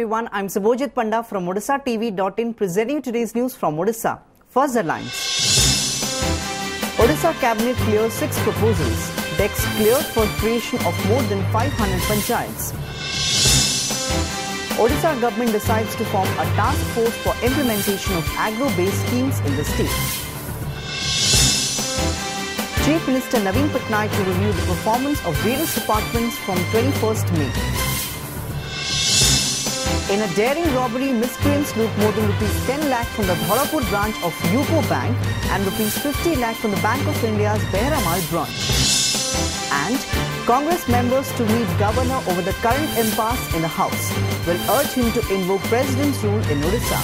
everyone. I'm Subhojit Panda from OdissaTV.in presenting today's news from Odisha. First headlines. Odisha Cabinet clears 6 proposals. Decks cleared for creation of more than 500 panchayats. Odisha government decides to form a task force for implementation of agro-based schemes in the state. Chief Minister Naveen Patnaik to review the performance of various departments from 21st May. In a daring robbery, miscreants loot more than ₹10 lakh from the Dholapur branch of UCO Bank and ₹50 lakh from the Bank of India's Behramal branch. And Congress members to meet Governor over the current impasse in the House will urge him to invoke President's rule in Odisha.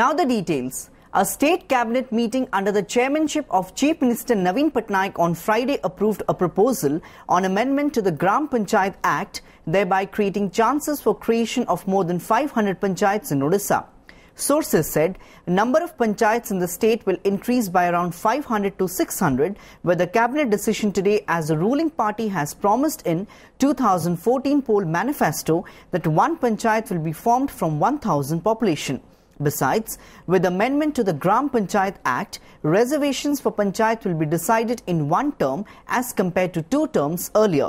Now the details. A state cabinet meeting under the chairmanship of Chief Minister Naveen Patnaik on Friday approved a proposal on amendment to the Gram Panchayat Act, thereby creating chances for creation of more than 500 panchayats in Odisha. Sources said the number of panchayats in the state will increase by around 500 to 600, with the cabinet decision today as the ruling party has promised in 2014 poll manifesto that one panchayat will be formed from 1,000 population. Besides, with amendment to the Gram Panchayat Act, reservations for panchayat will be decided in one term as compared to 2 terms earlier.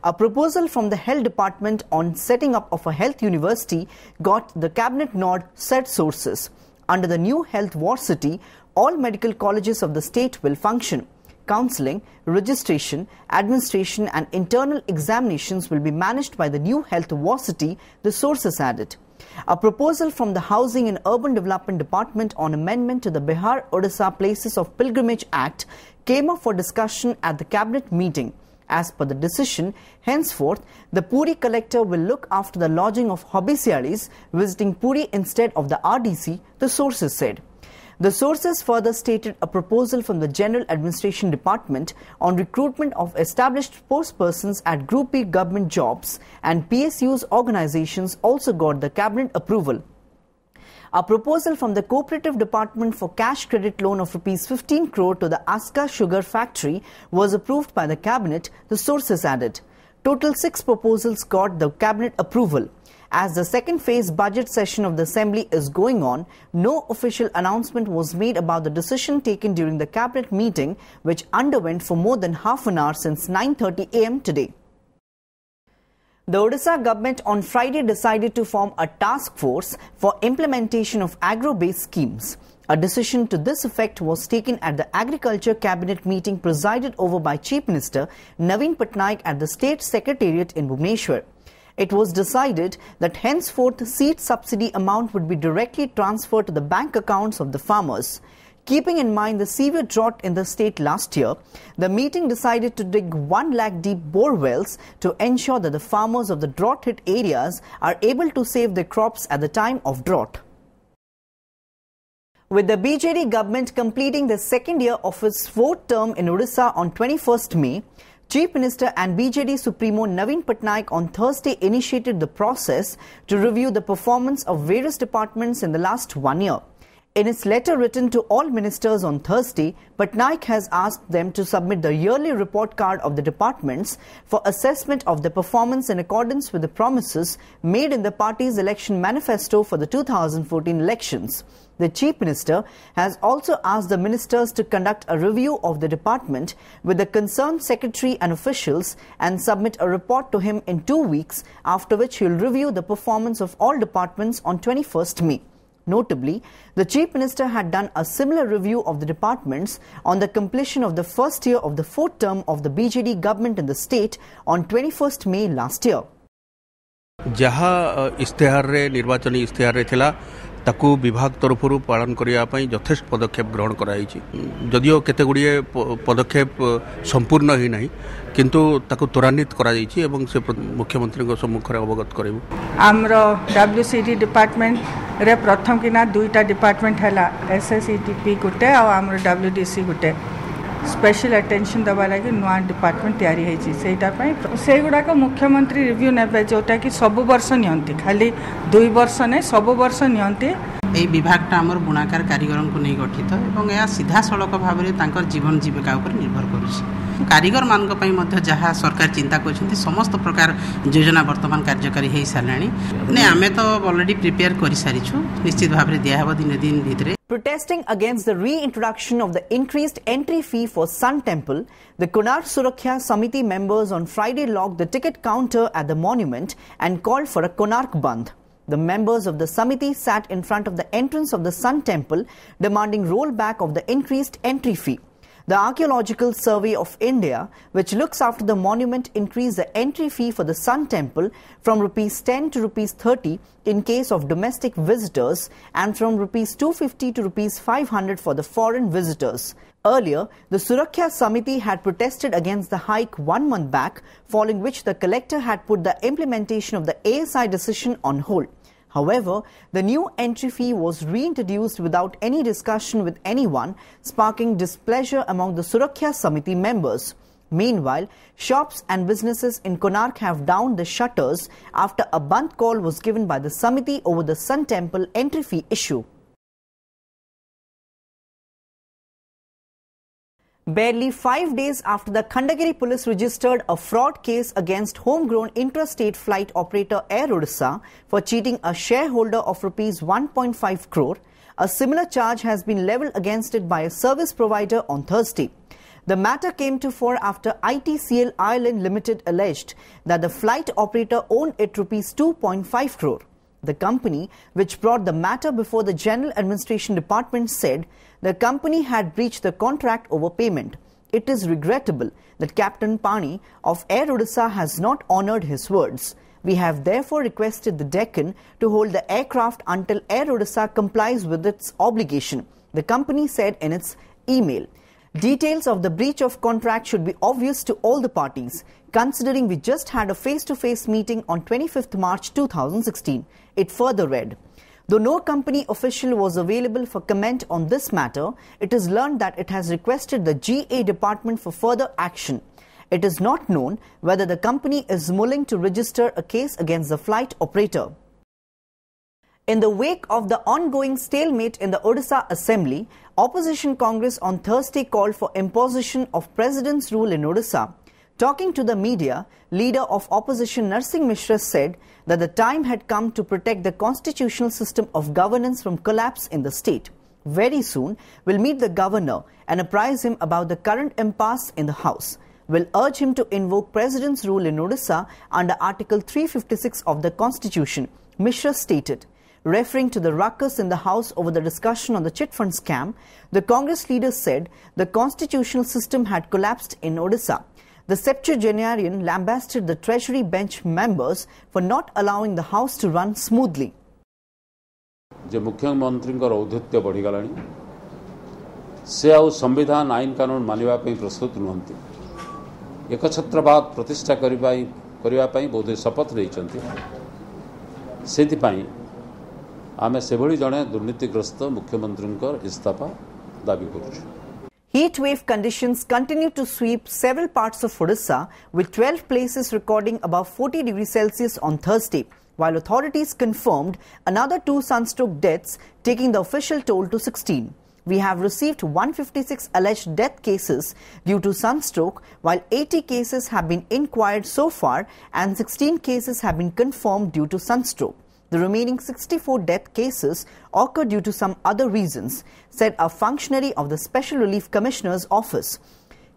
A proposal from the Health Department on setting up of a health university got the cabinet nod, said sources. Under the new health varsity, all medical colleges of the state will function. Counselling, registration, administration and internal examinations will be managed by the new health varsity, the sources added. A proposal from the Housing and Urban Development Department on amendment to the Bihar-Odisha Places of Pilgrimage Act came up for discussion at the cabinet meeting. As per the decision, henceforth, the Puri collector will look after the lodging of hobbysialis visiting Puri instead of the RDC, the sources said. The sources further stated a proposal from the General Administration Department on recruitment of established postpersons at Group B government jobs and PSUs organizations also got the cabinet approval. A proposal from the Cooperative Department for cash credit loan of ₹15 crore to the Aska Sugar Factory was approved by the cabinet, the sources added. Total 6 proposals got the cabinet approval. As the second phase budget session of the Assembly is going on, no official announcement was made about the decision taken during the cabinet meeting, which underwent for more than half an hour since 9:30 am today. The Odisha government on Friday decided to form a task force for implementation of agro-based schemes. A decision to this effect was taken at the Agriculture Cabinet meeting presided over by Chief Minister Naveen Patnaik at the State Secretariat in Bhubaneswar. It was decided that henceforth seed subsidy amount would be directly transferred to the bank accounts of the farmers. Keeping in mind the severe drought in the state last year, the meeting decided to dig 1 lakh deep bore wells to ensure that the farmers of the drought-hit areas are able to save their crops at the time of drought. With the BJD government completing the second year of its 4th term in Odisha on 21st May, Chief Minister and BJD Supremo Naveen Patnaik on Thursday initiated the process to review the performance of various departments in the last 1 year. In its letter written to all ministers on Thursday, Patnaik has asked them to submit the yearly report card of the departments for assessment of the performance in accordance with the promises made in the party's election manifesto for the 2014 elections. The Chief Minister has also asked the ministers to conduct a review of the department with the concerned secretary and officials and submit a report to him in 2 weeks, after which he will review the performance of all departments on 21st May. Notably, the Chief Minister had done a similar review of the departments on the completion of the first year of the 4th term of the BJD government in the state on 21st May last year. जहाँ इस्तेहार रे निर्वाचन इस्तेहार रे थिला ताकू विभाग तरफ पालन करने यथेष्ट पदक्षेप ग्रहण कराई जदिओ केते गुड़िए पदक्षेप संपूर्ण ही नहीं किंतु ताकू त्वरान्वित करा जाइछि एवं से मुख्यमंत्री को सम्मुख अवगत करेबु। आमर WCD डिपार्टमेंट रे प्रथम किना 2टा डिपार्टमेंट हैला SSETP गुटे और आमर WDC गुटे स्पेशल अटेंशन दबा लगी नुआ डिपार्टमेंट तैयारी है से गुड़ाक मुख्यमंत्री रिव्यू ने जोटा कि सब वर्ष नियंती खाली 2 वर्ष नहीं सब वर्ष नियंती এই বিভাগটা আমার বুଣାকার কারিগরଙ୍କୁ ନେଇ ଗଠିତ ଏବଂ ଏହା ସିଧାସଳଖ ଭାବରେ ତାଙ୍କର ଜୀବନ ଜୀବିକା ଉପରେ ନିର୍ଭର କରୁଛି କାରିଗରମାନଙ୍କ ପାଇଁ ମଧ୍ୟ ଯାହା ସରକାର ଚିନ୍ତା କରିଛନ୍ତି ସମସ୍ତ ପ୍ରକାର ଯୋଜନା ବର୍ତ୍ତମାନ କାର୍ଯ୍ୟକାରୀ ହୋଇସାରିଲାଣି ଆମେ ତ ଅଲରେଡି ପ୍ରିପେୟାର କରିସାରିଛୁ ନିଶ୍ଚିତ ଭାବରେ ଦିଆହେବ ଦିନେ ଦିନ ଭିତରେ Protesting against the reintroduction of the increased entry fee for Sun Temple, the Konark Suraksha Samiti members on Friday locked the ticket counter at the monument and called for a Konark Bandh. The members of the Samiti sat in front of the entrance of the Sun Temple demanding rollback of the increased entry fee. The Archaeological Survey of India, which looks after the monument, increased the entry fee for the Sun Temple from Rs 10 to Rs 30 in case of domestic visitors and from Rs 250 to Rs 500 for the foreign visitors. Earlier, the Suraksha Samiti had protested against the hike 1 month back, following which the collector had put the implementation of the ASI decision on hold. However, the new entry fee was reintroduced without any discussion with anyone, sparking displeasure among the Suraksha Samiti members. Meanwhile, shops and businesses in Konark have downed the shutters after a bandh call was given by the Samiti over the Sun Temple entry fee issue. Barely 5 days after the Khandagiri police registered a fraud case against homegrown intrastate flight operator Air Odisha for cheating a shareholder of Rs 1.5 crore, a similar charge has been levelled against it by a service provider on Thursday. The matter came to fore after ITCL Ireland Limited alleged that the flight operator owed it Rs 2.5 crore. The company, which brought the matter before the General Administration Department, said the company had breached the contract over payment. It is regrettable that Captain Pani of Air Odisha has not honoured his words. We have therefore requested the Deccan to hold the aircraft until Air Odisha complies with its obligation, the company said in its email. Details of the breach of contract should be obvious to all the parties, considering we just had a face-to-face meeting on 25th March 2016. It further read, though no company official was available for comment on this matter, it is learned that it has requested the GA department for further action. It is not known whether the company is willing to register a case against the flight operator. In the wake of the ongoing stalemate in the Odisha Assembly, Opposition Congress on Thursday called for imposition of President's rule in Odisha. Talking to the media, leader of opposition Narsingh Mishra said that the time had come to protect the constitutional system of governance from collapse in the state. Very soon, we'll meet the governor and apprise him about the current impasse in the house. We'll urge him to invoke President's rule in Odisha under Article 356 of the Constitution, Mishra stated. Referring to the ruckus in the House over the discussion on the chit fund scam, the Congress leader said the constitutional system had collapsed in Odisha. The septuagenarian lambasted the Treasury bench members for not allowing the House to run smoothly. जे मुख्यमंत्री औद्धत्य बढ़ीगला से आउ संविधान आईन कानून मानिबा पई प्रस्तुत नुहंती एकछत्रवाद प्रतिष्ठा करने बोधे शपथ लेइचंती सेति आमे सेभली जणे दुर्नीतिग्रस्त मुख्यमंत्री इस्तीफा दाबी करूछु. Heat wave conditions continue to sweep several parts of Odisha, with 12 places recording above 40 degrees Celsius on Thursday, while authorities confirmed another 2 sunstroke deaths, taking the official toll to 16. We have received 156 alleged death cases due to sunstroke, while 80 cases have been inquired so far and 16 cases have been confirmed due to sunstroke. The remaining 64 death cases occurred due to some other reasons, said a functionary of the Special Relief Commissioner's office.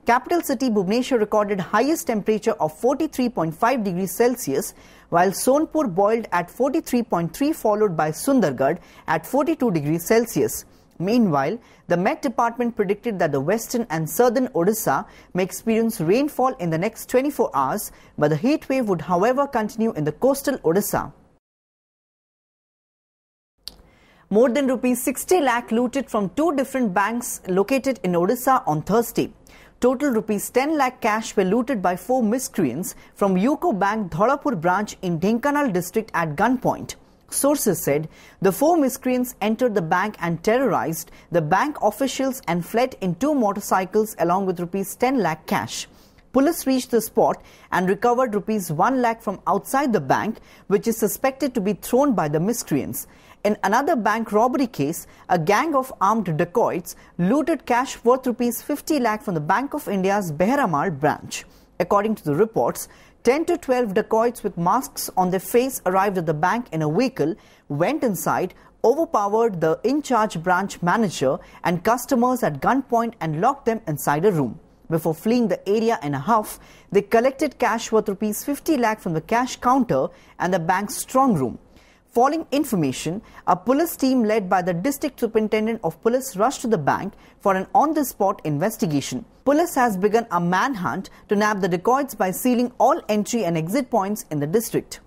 Capital city Bhubaneswar recorded highest temperature of 43.5 degrees Celsius, while Sonpur boiled at 43.3, followed by Sundargarh at 42 degrees Celsius. Meanwhile, the Met Department predicted that the western and southern Odisha may experience rainfall in the next 24 hours, but the heat wave would however continue in the coastal Odisha. More than Rs 60 lakh looted from 2 different banks located in Odisha on Thursday. Total Rs 10 lakh cash were looted by 4 miscreants from UCO Bank Dholapur branch in Dhenkanal district at gunpoint. Sources said the 4 miscreants entered the bank and terrorized the bank officials and fled in 2 motorcycles along with Rs 10 lakh cash. Police reached the spot and recovered Rs 1 lakh from outside the bank, which is suspected to be thrown by the miscreants. In another bank robbery case, a gang of armed dacoits looted cash worth rupees 50 lakh from the Bank of India's Beheramal branch. According to the reports, 10 to 12 dacoits with masks on their face arrived at the bank in a vehicle, went inside, overpowered the in-charge branch manager and customers at gunpoint and locked them inside a room. Before fleeing the area in a huff, they collected cash worth rupees 50 lakh from the cash counter and the bank's strong room. Following information, a police team led by the District Superintendent of Police rushed to the bank for an on-the-spot investigation. Police has begun a manhunt to nab the dacoits by sealing all entry and exit points in the district.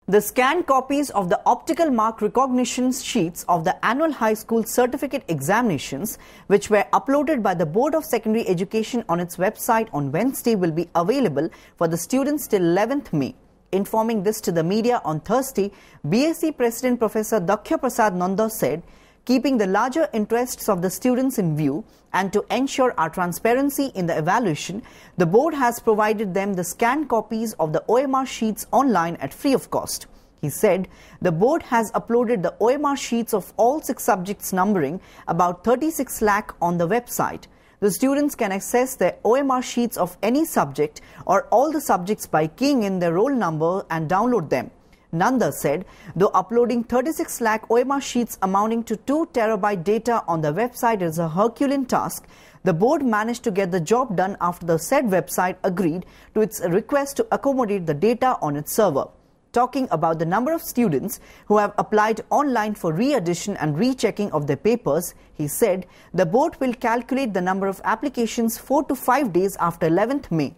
The scanned copies of the optical mark recognition sheets of the annual high school certificate examinations, which were uploaded by the Board of Secondary Education on its website on Wednesday, will be available for the students till 11th May. Informing this to the media on Thursday, BSc President Professor Daksha Prasad Nanda said, keeping the larger interests of the students in view and to ensure our transparency in the evaluation, the board has provided them the scanned copies of the OMR sheets online at free of cost. He said the board has uploaded the OMR sheets of all 6 subjects numbering about 36 lakh on the website. The students can access their OMR sheets of any subject or all the subjects by keying in their roll number and download them. Nanda said, though uploading 36 lakh OMR sheets amounting to 2 terabyte data on the website is a Herculean task, the board managed to get the job done after the said website agreed to its request to accommodate the data on its server. Talking about the number of students who have applied online for re-addition and rechecking of their papers, he said the board will calculate the number of applications 4 to 5 days after 11th May.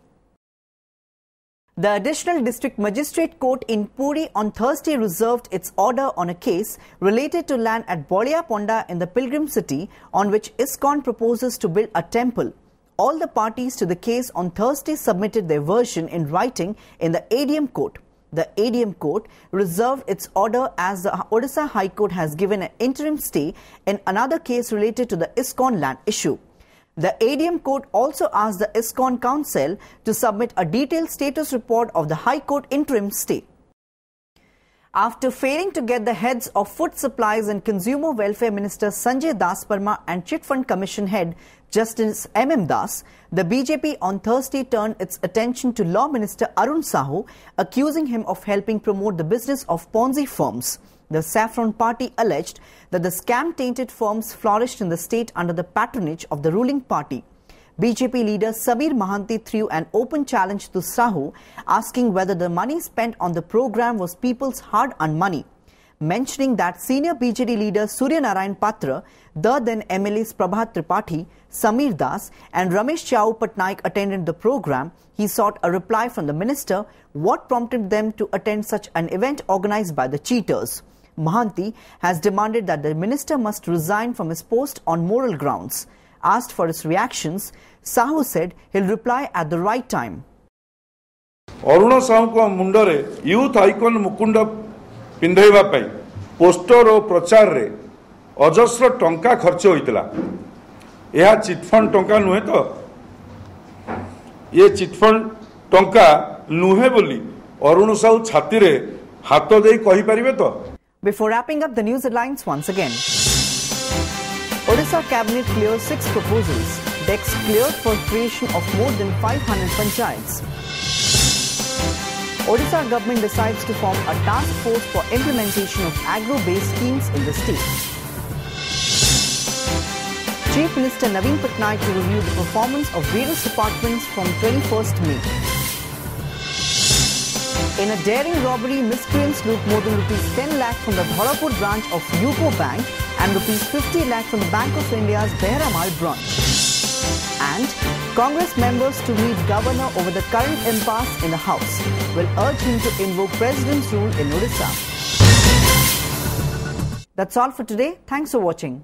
The Additional District Magistrate Court in Puri on Thursday reserved its order on a case related to land at Bolia Ponda in the Pilgrim City on which ISKCON proposes to build a temple. All the parties to the case on Thursday submitted their version in writing in the ADM court. The ADM court reserved its order as the Odisha High Court has given an interim stay in another case related to the ISKCON land issue. The ADM court also asked the ISKCON Council to submit a detailed status report of the High Court interim stay. After failing to get the heads of Food Supplies and Consumer Welfare Minister Sanjay Das Parma and Chit Fund Commission head Justice M.M. Das, the BJP on Thursday turned its attention to Law Minister Arun Sahu, accusing him of helping promote the business of Ponzi firms. The Saffron Party alleged that the scam-tainted firms flourished in the state under the patronage of the ruling party. BJP leader Sameer Mahanti threw an open challenge to Sahu, asking whether the money spent on the program was people's hard-earned money. Mentioning that senior BJD leader Surya Narayan Patra, the then MLAs Prabhat Tripathi, Sameer Das and Ramesh Chau Patnaik attended the program, he sought a reply from the minister what prompted them to attend such an event organized by the cheaters. Mahanti has demanded that the minister must resign from his post on moral grounds. Asked for his reactions, Sahu said he'll reply at the right time. Arun Sahu को मुंडरे youth icon Mukunda पिंधैबा पई poster और प्रचार रे अजस्र टंका खर्च होइतला। यह chit fund टंका नुहे तो ये चिटफंड टंका नुहे बोली अरुण साहू छाती रे हाथ देई कहि परिबे तो। Before wrapping up the news headlines once again, Odisha Cabinet clears 6 proposals. Decks cleared for creation of more than 500 panchayats. Odisha government decides to form a task force for implementation of agro-based schemes in the state. Chief Minister Naveen Patnaik to review the performance of various departments from 21st May. In a daring robbery, miscreants loot more than rupees 10 lakh from the Dholapur branch of UCO Bank and rupees 50 lakh from the Bank of India's Beheramal branch. And Congress members to meet governor over the current impasse in the House will urge him to invoke President's rule in Odisha. That's all for today. Thanks for watching.